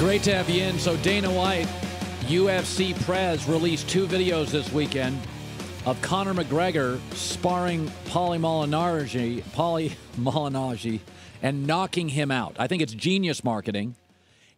Great to have you in. So Dana White, UFC Prez, released 2 videos this weekend of Conor McGregor sparring Paulie Malignaggi and knocking him out. I think it's genius marketing.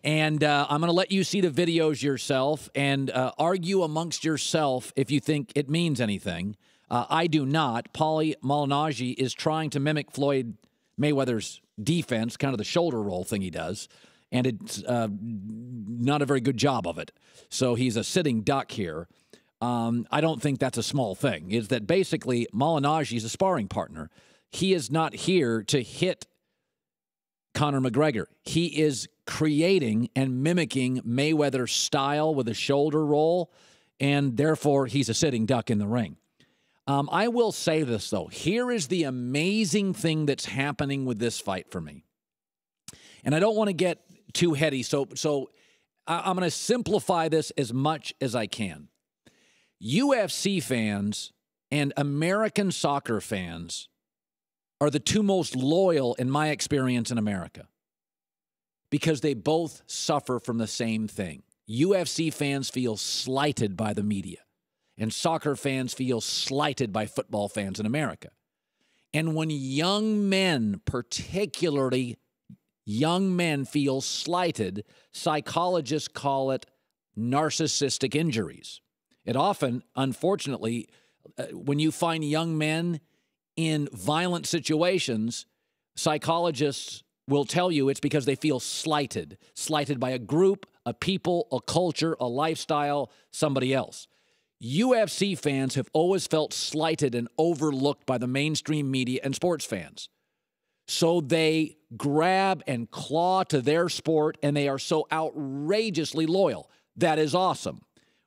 And I'm going to let you see the videos yourself and argue amongst yourself if you think it means anything. I do not. Paulie Malignaggi is trying to mimic Floyd Mayweather's defense, kind of the shoulder roll thing he does. And it's not a very good job of it. So he's a sitting duck here. I don't think that's a small thing. Is that basically Malignaggi is a sparring partner. He is not here to hit Conor McGregor. He is creating and mimicking Mayweather's style with a shoulder roll, and therefore he's a sitting duck in the ring. I will say this, though. Here is the amazing thing that's happening with this fight for me. And I don't want to get too heady, so I'm going to simplify this as much as I can. UFC fans and American soccer fans are the 2 most loyal, in my experience, in America, because they both suffer from the same thing. UFC fans feel slighted by the media, and soccer fans feel slighted by football fans in America. And when young men, particularly young men, feel slighted, psychologists call it narcissistic injuries. It often, unfortunately, when you find young men in violent situations, psychologists will tell you it's because they feel slighted by a group, a people, a culture, a lifestyle, somebody else. UFC fans have always felt slighted and overlooked by the mainstream media and sports fans. So they grab and claw to their sport, and they are so outrageously loyal. That is awesome.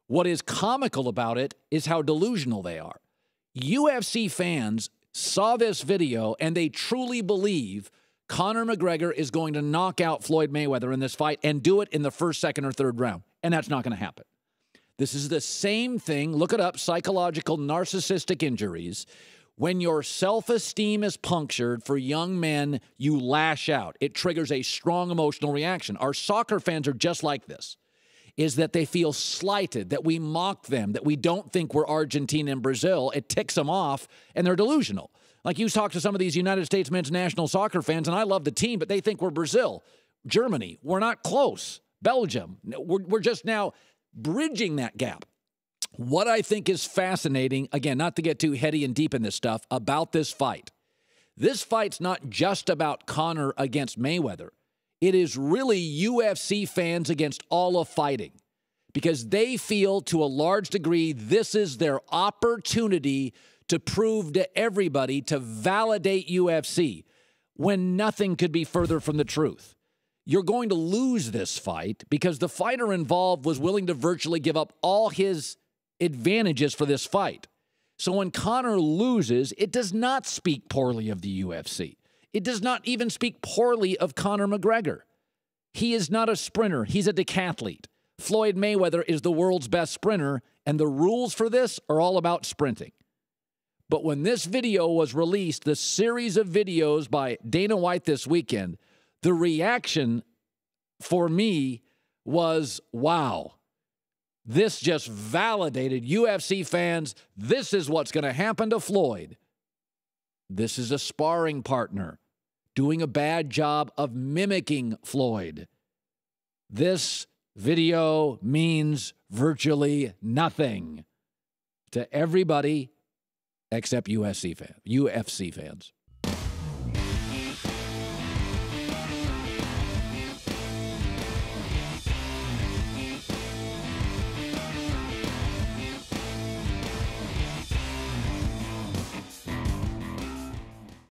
What is comical about it is how delusional they are. UFC fans saw this video, and they truly believe Conor McGregor is going to knock out Floyd Mayweather in this fight and do it in the first, second, or third round. And that's not going to happen. This is the same thing. Look it up, psychological narcissistic injuries. When your self-esteem is punctured for young men, you lash out. It triggers a strong emotional reaction. Our soccer fans are just like this, is that they feel slighted, that we mock them, that we don't think we're Argentina and Brazil. It ticks them off, and they're delusional. Like you talk to some of these United States men's national soccer fans, and I love the team, but they think we're Brazil, Germany. We're not close. Belgium. We're just now bridging that gap. What I think is fascinating, again, not to get too heady and deep in this stuff, about this fight's not just about Conor against Mayweather. It is really UFC fans against all of fighting, because they feel to a large degree this is their opportunity to prove to everybody, to validate UFC, when nothing could be further from the truth. You're going to lose this fight because the fighter involved was willing to virtually give up all his advantages for this fight. So when Conor loses, it does not speak poorly of the UFC. It does not even speak poorly of Conor McGregor. He is not a sprinter. He's a decathlete. Floyd Mayweather is the world's best sprinter, and the rules for this are all about sprinting. But when this video was released, the series of videos by Dana White this weekend, the reaction for me was, wow. This just validated UFC fans. This is what's going to happen to Floyd. This is a sparring partner doing a bad job of mimicking Floyd. This video means virtually nothing to everybody except UFC fans.